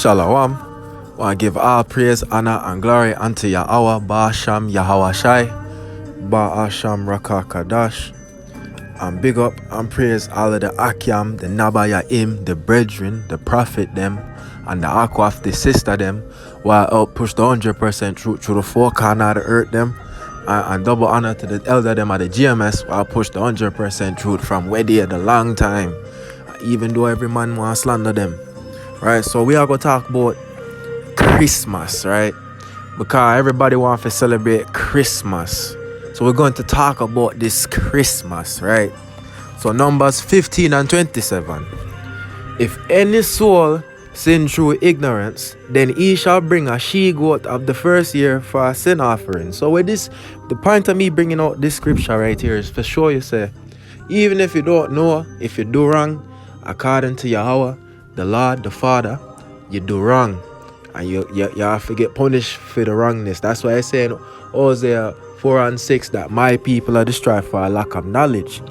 Shalom. Want to give all praise, honor, and glory unto Yahweh, Ba'asham Yahweh Shai, Ba'asham Rakakadash. And big up and praise all of the Akyam, the Nabaya'im, the brethren, the prophet them, and the Akwaf, the sister them, while help push the 100% through the four corner of the earth them. And double honor to the elder them at the GMS, while push the 100% truth from where they had a long time, even though every man wants to slander them. Right, so we are going to talk about Christmas, right? Because everybody wants to celebrate Christmas. So we're going to talk about this Christmas, right? So Numbers 15 and 27. If any soul sin through ignorance, then he shall bring a she-goat of the first year for a sin offering. So with this, the point of me bringing out this scripture right here is for sure you say, even if you don't know, if you do wrong, according to Yahweh, the Lord, the Father, you do wrong. And you have to get punished for the wrongness. That's why I say in Hosea 4 and 6 that my people are destroyed for a lack of knowledge.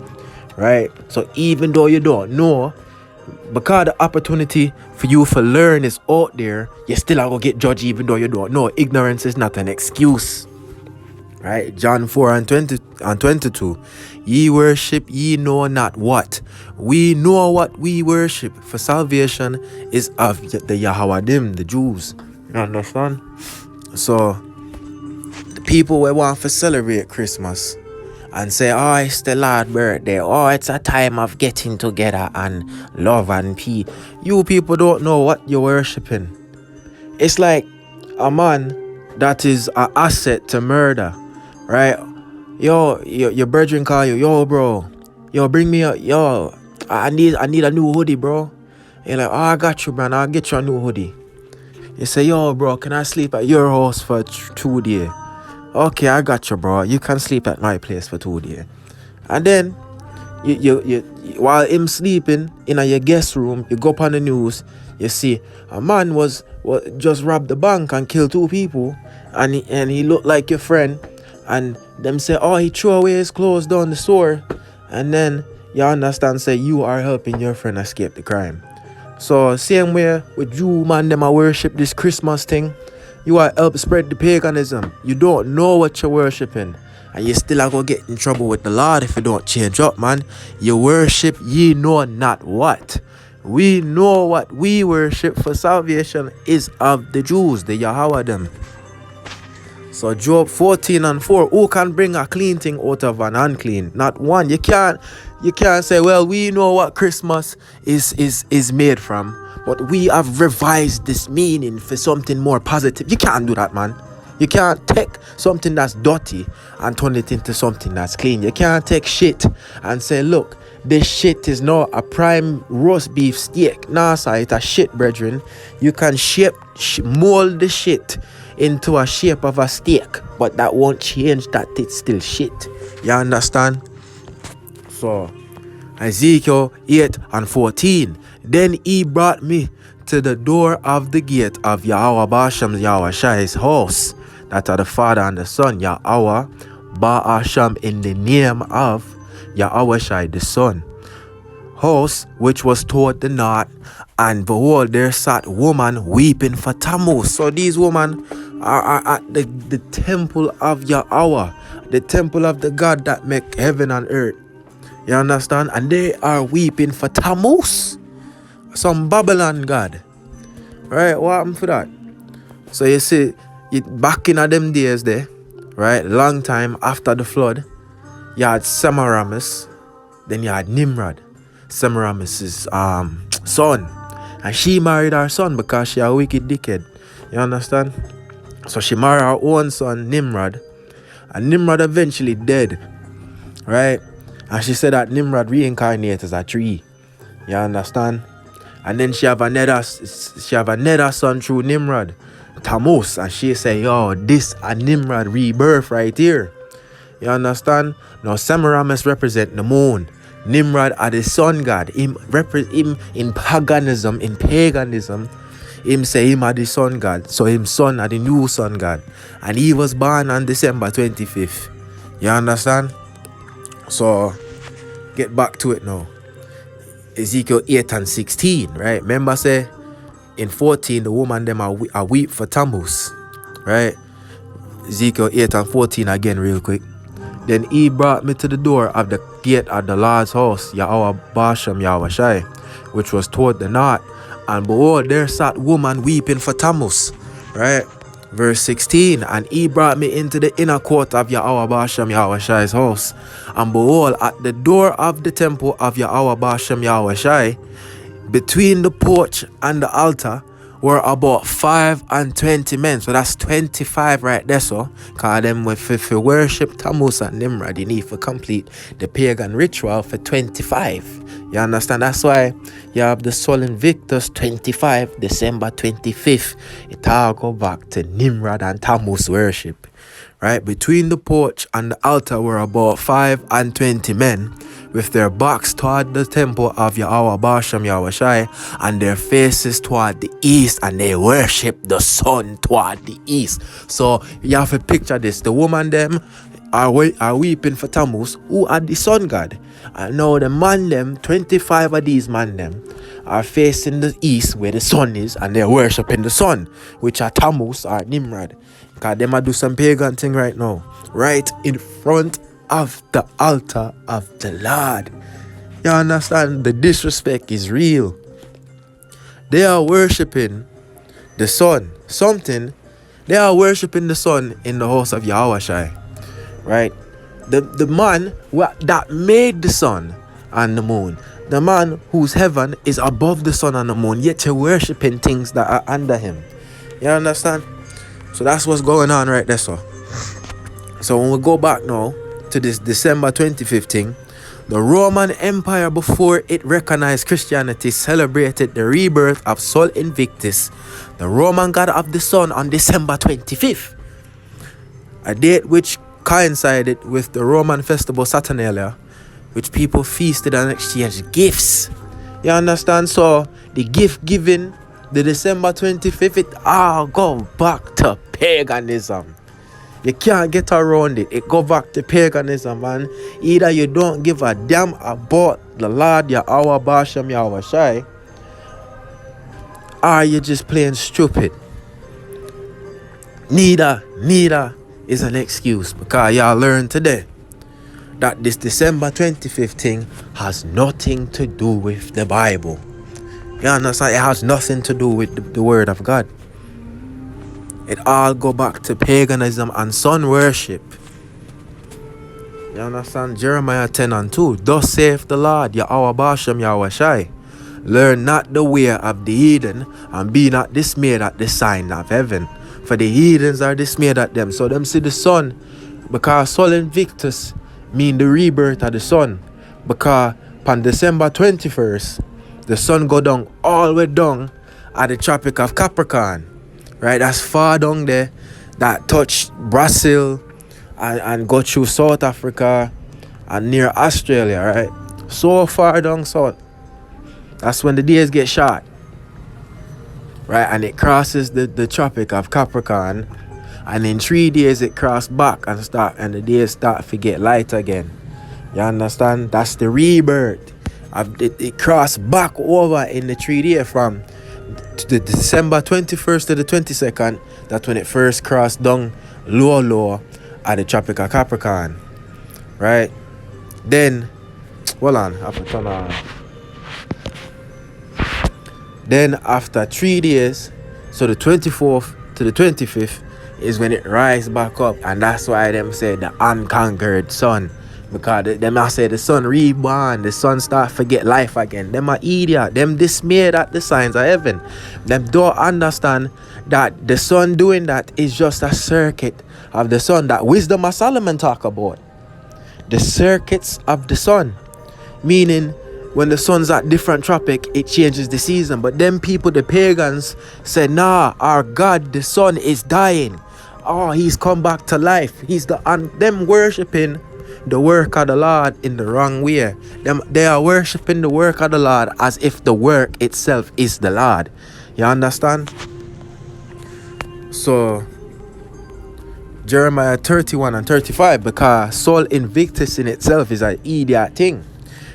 Right? So even though you don't know, because the opportunity for you to learn is out there, you still are going to get judged even though you don't know. Ignorance is not an excuse. Right? John 4 and 22. Ye worship ye know not what. We know what we worship, for salvation is of the Yahawadim, the Jews. You understand? So the people will want to celebrate Christmas and say, oh, it's the Lord's birthday. Oh, it's a time of getting together and love and peace. You people don't know what you're worshiping. It's like a man that is an asset to murder. Right? Yo, your brethren call you. Yo, bro. Yo, bring me a... Yo, I need a new hoodie, bro. You're like, oh, I got you, man. I'll get you a new hoodie. You say, yo, bro, can I sleep at your house for 2 days? Okay, I got you, bro. You can sleep at my place for 2 days. And then, you while him sleeping in your guest room, you go up on the news, you see a man was just robbed the bank and killed 2 people. And he looked like your friend. And them say, oh, he threw away his clothes down the store. And then you understand, say, you are helping your friend escape the crime. So same way with you, man, them a worship this Christmas thing. You are help spread the paganism. You don't know what you're worshiping. And you still are going to get in trouble with the Lord if you don't change up, man. You worship ye know not what. We know what we worship, for salvation is of the Jews, the Yahweh them. So Job 14 and 4, who can bring a clean thing out of an unclean? Not one. You can't say, well, we know what Christmas is made from, but we have revised this meaning for something more positive. You can't do that, man. You can't take something that's dirty and turn it into something that's clean. You can't take shit and say, look, this shit is not a prime roast beef steak. Nah, sir, it's a shit, brethren. You can mold the shit into a shape of a steak, but that won't change that it's still shit. You understand? So Ezekiel 8 and 14. Then he brought me to the door of the gate of Yahweh Ba'asham Yahweh Shai's house, that are the Father and the Son, Yahweh Ba'asham, in the name of Yahweh Shai the Son, house which was toward the north. And behold, there sat woman weeping for Tammuz. So these women are at the temple of Yahweh, the temple of the God that make heaven and earth. You understand? And they are weeping for Tammuz, some Babylon god. Right? What happened for that? So you see, back in them days there, right? Long time after the flood, you had Semiramis, then you had Nimrod, Semiramis' son. And she married her son because she a wicked dickhead. You understand? So she married her own son, Nimrod. And Nimrod eventually dead. Right? And she said that Nimrod reincarnated as a tree. You understand? And then she have another son through Nimrod, Tammuz. And she say, yo, this a Nimrod rebirth right here. You understand? Now Semiramis represent the moon. Nimrod are the sun god. Him in paganism, him say him are the sun god. So him son are the new sun god. And he was born on December 25th. You understand? So get back to it now. Ezekiel 8 and 16, right? Remember say in 14, the woman them are weep for Tammuz. Right? Ezekiel 8 and 14 again real quick. Then he brought me to the door of the gate of the Lord's house, Yahweh Basham Yahweh Shai, which was toward the north. And behold, there sat woman weeping for Tammuz. Right? Verse 16, and he brought me into the inner court of Yahweh Basham Yahweh Shai's house. And behold, at the door of the temple of Yahweh Basham Yahweh Shai, between the porch and the altar, were about 25 men. So that's 25 right there. So, because them if you worship Tammuz and Nimrod, you need to complete the pagan ritual for 25. You understand? That's why you have the Sol Invictus 25, December 25th. It all go back to Nimrod and Tammuz worship. Right? Between the porch and the altar were about 25 men, with their backs toward the temple of Yahweh Basham Yahweh Shai, and their faces toward the east, and they worship the sun toward the east. So you have to picture this. The woman them are weeping for Tammuz, who are the sun god. And now the man them, 25 of these man them, are facing the east where the sun is, and they're worshiping the sun, which are Tammuz or Nimrod. Because they might do some pagan thing right now, right in front of the altar of the Lord. You understand? The disrespect is real. They are worshiping the sun. They are worshiping the sun in the house of Yahweh Shai. Right? The man that made the sun and the moon. The man whose heaven is above the sun and the moon. Yet you're worshiping things that are under him. You understand? So that's what's going on right there, so. So when we go back now to this December 2015, the Roman Empire, before it recognized Christianity, celebrated the rebirth of Sol Invictus, the Roman god of the sun, on December 25th, a date which coincided with the Roman festival Saturnalia, which people feasted and exchanged gifts. You understand? So the gift giving, the December 25th, it all go back to paganism. You can't get around it. It go back to paganism, man. Either you don't give a damn about the Lord, Yahweh Basham Yahweh Shai, or you just plain stupid. Neither is an excuse, because y'all learned today that this December 2015 has nothing to do with the Bible. You understand? It has nothing to do with the word of God. It all go back to paganism and sun worship. You understand? Jeremiah 10 and 2. Thus saith the Lord, Yahweh Basham Yahweh Shai, learn not the way of the heathen, and be not dismayed at the sign of heaven. For the heathens are dismayed at them. So them see the sun, because Sol Invictus mean the rebirth of the sun. Because on December 21st, the sun go down all the way down at the Tropic of Capricorn. Right, that's far down there, that touch Brazil and go through South Africa and near Australia, right? So far down south. That's when the days get short. Right, and it crosses the Tropic of Capricorn, and in 3 days it crosses back and the days start to get light again. You understand? That's the rebirth. It crossed back over in the 3 days from the December 21st to the 22nd. That's when it first crossed down low at the Tropic of Capricorn. Right? Then, hold on, I have to turn on. Then after 3 days, so the 24th to the 25th is when it rises back up, and that's why them say the unconquered sun. Because them I say the sun reborn, the sun start forget life again. Them are idiot. Them dismayed at the signs of heaven. Them don't understand that the sun doing that is just a circuit of the sun that Wisdom of Solomon talk about. The circuits of the sun. Meaning when the sun's at different tropic, it changes the season. But them people, the pagans, say, nah, our God, the sun is dying. Oh, he's come back to life. Them worshipping the work of the Lord in the wrong way. They are worshipping the work of the Lord as if the work itself is the Lord. You understand? So Jeremiah 31 and 35, because Sol Invictus in itself is an idiot thing.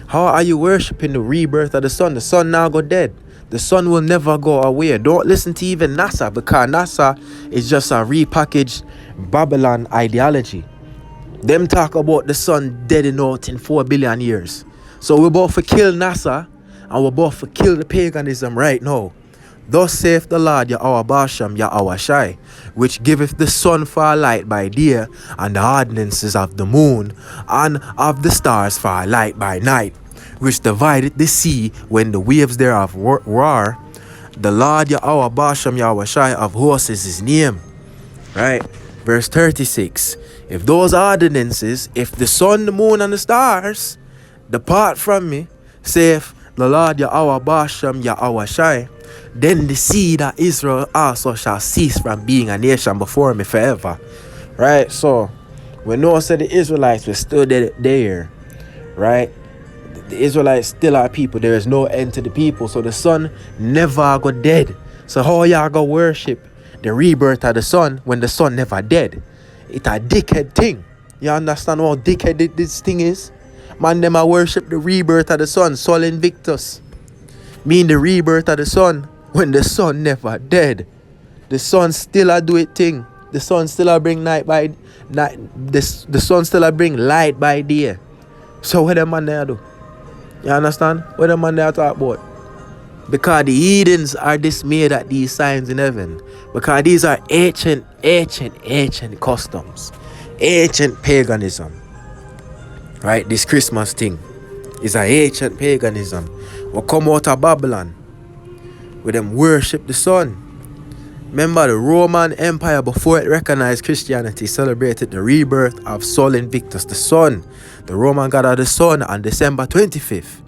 How are you worshipping the rebirth of the sun? The sun now go dead. The sun will never go away. Don't listen to even NASA, because NASA is just a repackaged Babylon ideology. Them talk about the sun dead out in 4 billion years. So we're about to kill NASA and we're about to kill the paganism right now. Thus saith the Lord Yahweh Basham Yahweh Shai, which giveth the sun for a light by day, and the ordinances of the moon and of the stars for a light by night, which divideth the sea when the waves thereof roar. The Lord Yahweh Basham Yahweh Shai of hosts is his name. Right? Verse 36. If those ordinances, if the sun, the moon, and the stars depart from me, saith the Lord Yahweh Basham Yahweh Shai, then the seed of Israel also shall cease from being a nation before me forever. Right? So, when Noah said the Israelites were still there, right? The Israelites still are people. There is no end to the people. So the sun never go dead. So how y'all go worship the rebirth of the sun when the sun never dead? It's a dickhead thing. You understand how dickhead this thing is? Man, them a worship the rebirth of the sun, Sol Invictus. Mean the rebirth of the sun when the sun never dead. The sun still a do it thing. The sun still a bring night by night. The sun still a bring light by day. So what them man there do? You understand? What them man there talk about? Because the heathens are dismayed at these signs in heaven. Because these are ancient customs. Ancient paganism. Right? This Christmas thing is an ancient paganism. We come out of Babylon. Where them worship the sun. Remember, the Roman Empire, before it recognized Christianity, celebrated the rebirth of Sol Invictus, the sun. The Roman god of the sun on December 25th.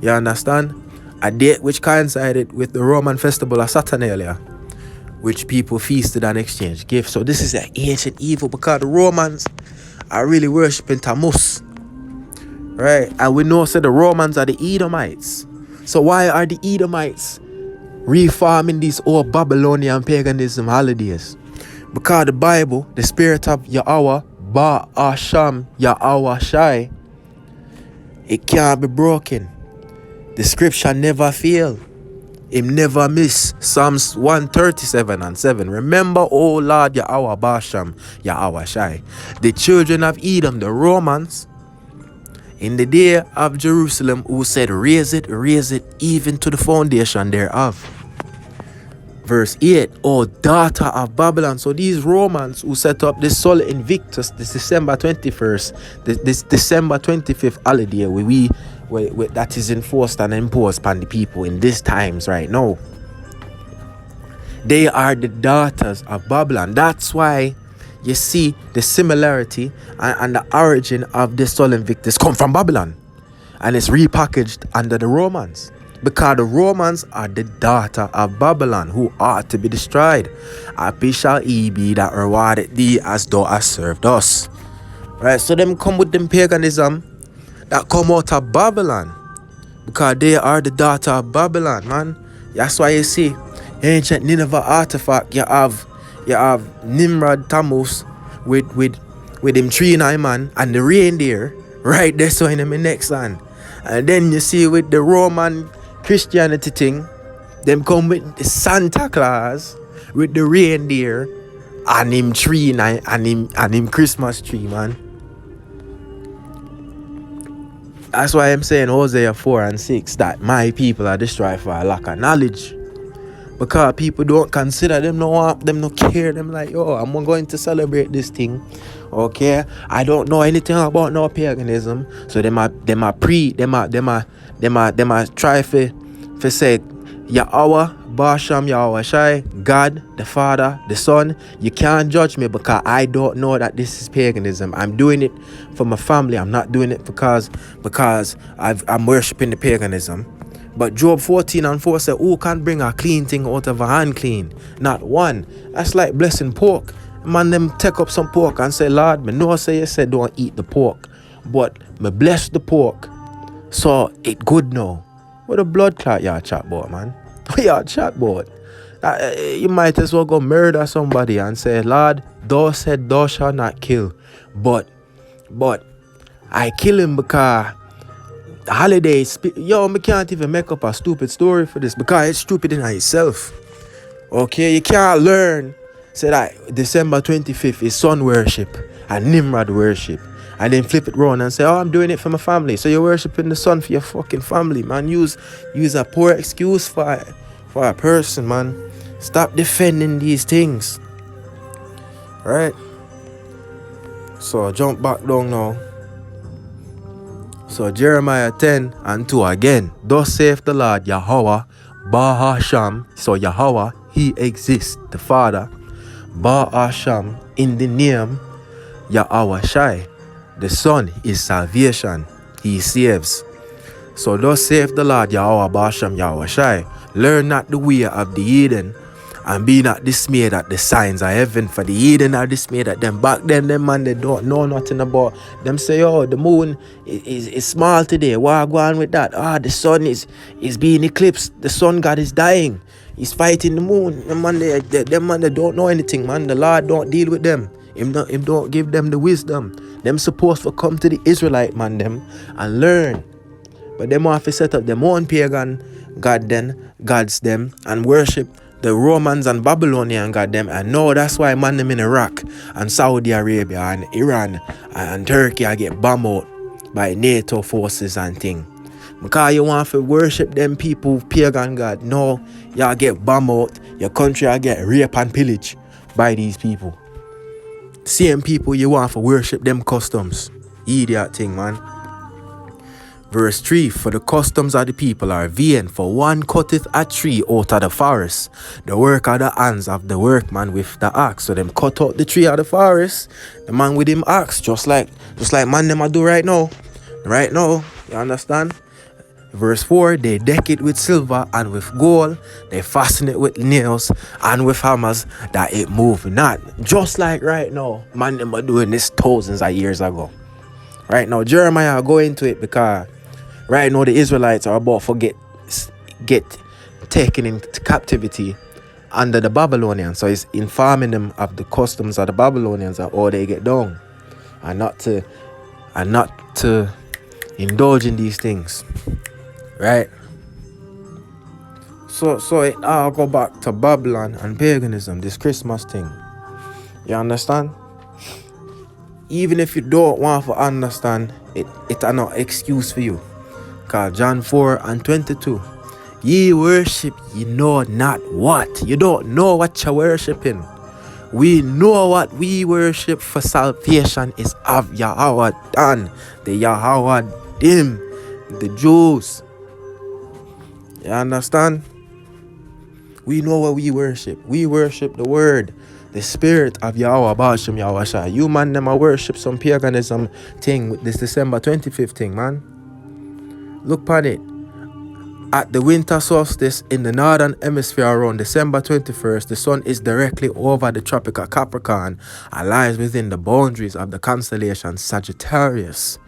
You understand? A date which coincided with the Roman festival of Saturnalia, which people feasted and exchanged gifts. So this is an ancient evil because the Romans are really worshipping Tammuz. Right? And we know the Romans are the Edomites. So why are the Edomites reforming these old Babylonian paganism holidays? Because the Bible, the spirit of Yahweh, Ba'asham Yahweh Shai, it can't be broken. The scripture never fail. Him never miss. Psalms 137:7. Remember, O Lord Yahweh Basham Yahweh Shai, the children of Edom, the Romans, in the day of Jerusalem, who said, raise it, even to the foundation thereof. Verse 8, O daughter of Babylon. So these Romans who set up this Sol Invictus, this December 21st, this December 25th holiday, where that is enforced and imposed upon the people in these times right now. They are the daughters of Babylon. That's why you see the similarity and the origin of the Sol Invictus come from Babylon. And it's repackaged under the Romans. Because the Romans are the daughter of Babylon, who ought to be destroyed. Happy shall he be that rewarded thee as thou hast served us. Right, so them come with them paganism that come out of Babylon. Because they are the daughter of Babylon, man. That's why you see ancient Nineveh artifact. You have Nimrod, Tammuz with him tree man and the reindeer right there so in the next one. And then you see with the Roman Christianity thing, them come with the Santa Claus with the reindeer and him tree and him Christmas tree, man. That's why I'm saying Hosea 4:6 that my people are destroyed for a lack of knowledge. Because people don't consider them, no care. Them like, yo, I'm going to celebrate this thing. Okay? I don't know anything about no paganism. So them a try for say Yahweh, Basham, Yahweh Shai, God, the Father, the Son. You can't judge me because I don't know that this is paganism. I'm doing it for my family. I'm not doing it because I'm worshiping the paganism. But Job 14:4 said, who can bring a clean thing out of a unclean? Not one. That's like blessing pork. Man, them take up some pork and say, Lord, me know say you said don't eat the pork. But me bless the pork. So it good now. What a blood clot y'all chat about, man. What y'all chat about? You might as well go murder somebody and say, Lord, thou said thou shalt not kill. But I kill him because holidays. Yo, me can't even make up a stupid story for this because it's stupid in itself. Okay, you can't learn. Say that December 25th is sun worship and Nimrod worship. And then flip it round and say, oh, I'm doing it for my family. So you're worshiping the sun for your fucking family, man. Use a poor excuse for a person, man. Stop defending these things. Right? So jump back down now. So Jeremiah 10 and 2 again. Thus saith the Lord Yahweh Ba-Hasham. So Yahweh, he exists, the Father. Ba-Hasham, in the name Yahweh Shai. The Son is salvation. He saves. So thus saith the Lord Yahweh Ba-Hasham Yahweh Shai. Learn not the way of the heathen, and be not dismayed at the signs of heaven. For the heathen are dismayed at them. Back then, them man, they don't know nothing about. Them say, oh, the moon is small today. Why go on with that? The sun is being eclipsed. The sun god is dying. He's fighting the moon. Them man, they don't know anything, man. The Lord don't deal with them. Him don't give them the wisdom. Them supposed to come to the Israelite man them and learn. But them have to set up them own pagan gods them and worship the Romans and Babylonian god them. And now that's why man them in Iraq and Saudi Arabia and Iran and Turkey I get bombed out by NATO forces and thing. Because you want to worship them people, pagan god. No, y'all get bombed out. Your country I get rape and pillage by these people. Same people you want to worship them customs. Idiot thing, man. Verse 3, for the customs of the people are vain, for one cutteth a tree out of the forest, the work of the hands of the workman with the axe. So them cut out the tree out of the forest, the man with him axe, just like man them I do right now. Right now, you understand? Verse 4, they deck it with silver and with gold, they fasten it with nails and with hammers, that it move not. Just like right now, man them are doing this thousands of years ago. Right now, Jeremiah go into it because right now the Israelites are about to get taken into captivity under the Babylonians. So he's informing them of the customs of the Babylonians and how they get down, and not to indulge in these things. Right? So it all go back to Babylon and paganism, this Christmas thing. You understand? Even if you don't want to understand, it's no excuse for you. Because John 4 and 22. Ye worship ye know not what. You don't know what you're worshiping. We know what we worship, for salvation is of Yahweh Dan, the Yahweh Dim, the Jews. You understand? We know what we worship. We worship the word, the spirit of Yahweh Bashim Yahweh Shai. You man them a worship some paganism thing with this December 25th thing, man. Look upon it. At the winter solstice in the northern hemisphere around December 21st, the sun is directly over the tropical Capricorn and lies within the boundaries of the constellation Sagittarius,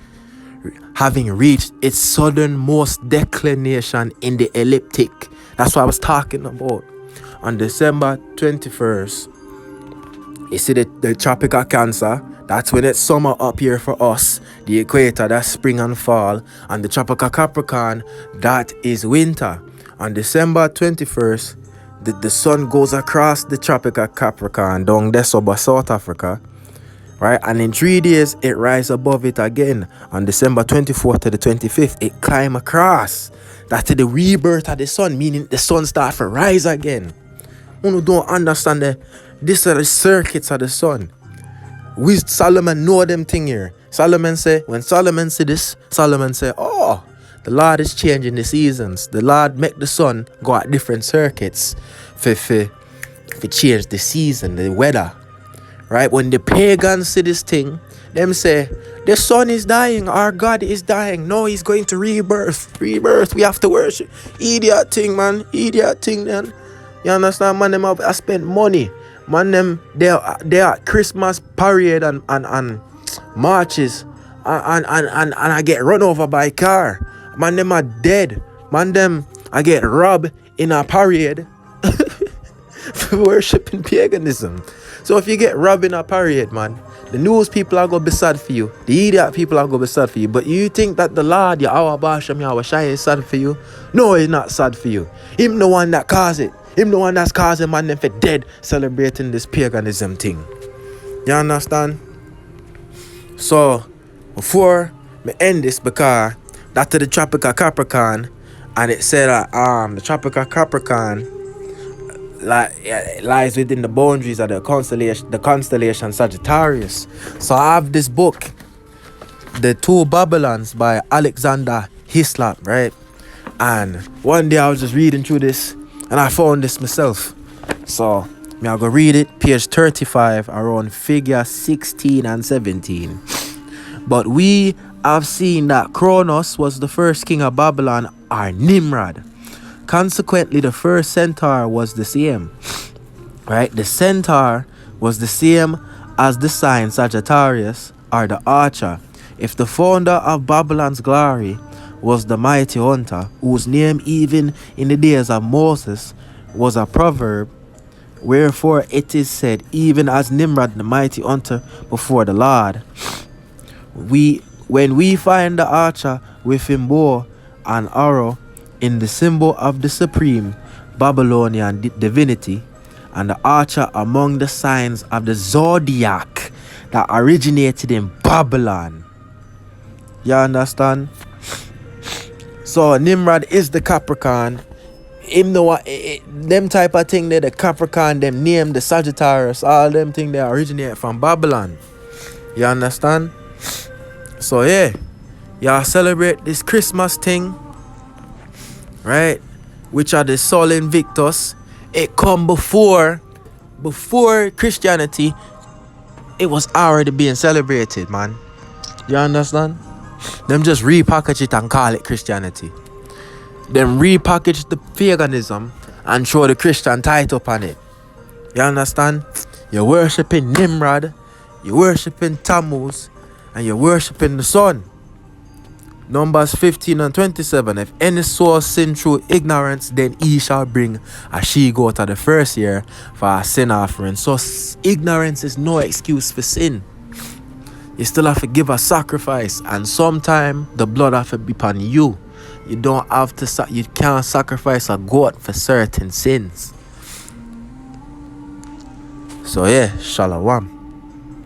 having reached its southernmost declination in the ecliptic. That's what I was talking about. On December 21st, you see the tropical Cancer, that's when it's summer up here for us. The equator, that's spring and fall. And the tropical Capricorn, that is winter. On December 21st, the sun goes across the tropical Capricorn down there over South Africa. Right? And in 3 days, it rises above it again. On December 24th to the 25th, it climb across. That's the rebirth of the sun, meaning the sun starts to rise again. You don't understand these are the circuits of the sun. We Solomon know them thing here. Solomon say, when Solomon see this, Solomon say, oh, the Lord is changing the seasons. The Lord make the sun go at different circuits for change the season, the weather. Right? When the pagans see this thing, them say, the sun is dying, our God is dying. No, he's going to rebirth. Rebirth, we have to worship. Idiot thing, man. Idiot thing, then. You understand, man? Them have I spent money. Man, them they are Christmas parade and marches and I get run over by car. Man, them are dead. Man, them I get robbed in a parade for worshiping paganism. So if you get robbed in a parade, man, The news people are going to be sad for you. The idiot people are going to be sad for you. But you think that the Lord, Yahweh Basham Yahweh Shai, is sad for you? No, he's not sad for you. Him the one that caused it. Him the one that's causing man them for dead celebrating this paganism thing. You understand? So, before me end this, because that's the tropical Capricorn, and it said that the tropical Capricorn lies within the boundaries of the constellation Sagittarius. So I have this book, The Two Babylons by Alexander Hislop, right? And one day I was just reading through this and I found this myself. So I'll go read it, page 35, around figure 16 and 17. But we have seen that Kronos was the first king of Babylon, or Nimrod. Consequently, the first centaur was the same. Right? The centaur was the same as the sign Sagittarius, or the archer. If the founder of Babylon's glory was the mighty hunter, whose name even in the days of Moses was a proverb, wherefore it is said, even as Nimrod the mighty hunter before the Lord. When we find the archer with him bow and arrow in the symbol of the supreme Babylonian divinity, and the archer among the signs of the zodiac that originated in Babylon. You understand? So Nimrod is the Capricorn. Him know them type of thing there, the Capricorn, them name the Sagittarius, all them thing they originate from Babylon. You understand? So yeah, y'all celebrate this Christmas thing, right? Which are the Sol Invictus. It come before Christianity. It was already being celebrated, man. You understand? Them just repackage it and call it Christianity. Them repackage the paganism and show the Christian title upon it. You understand? You're worshipping Nimrod, you're worshipping Tammuz, and you're worshipping the sun. Numbers 15 and 27. If any soul sin through ignorance, then he shall bring a she-goat of the first year for a sin offering. So ignorance is no excuse for sin. You still have to give a sacrifice, and sometime the blood have to be upon you. You don't have to. You can't sacrifice a goat for certain sins. So yeah, shalom.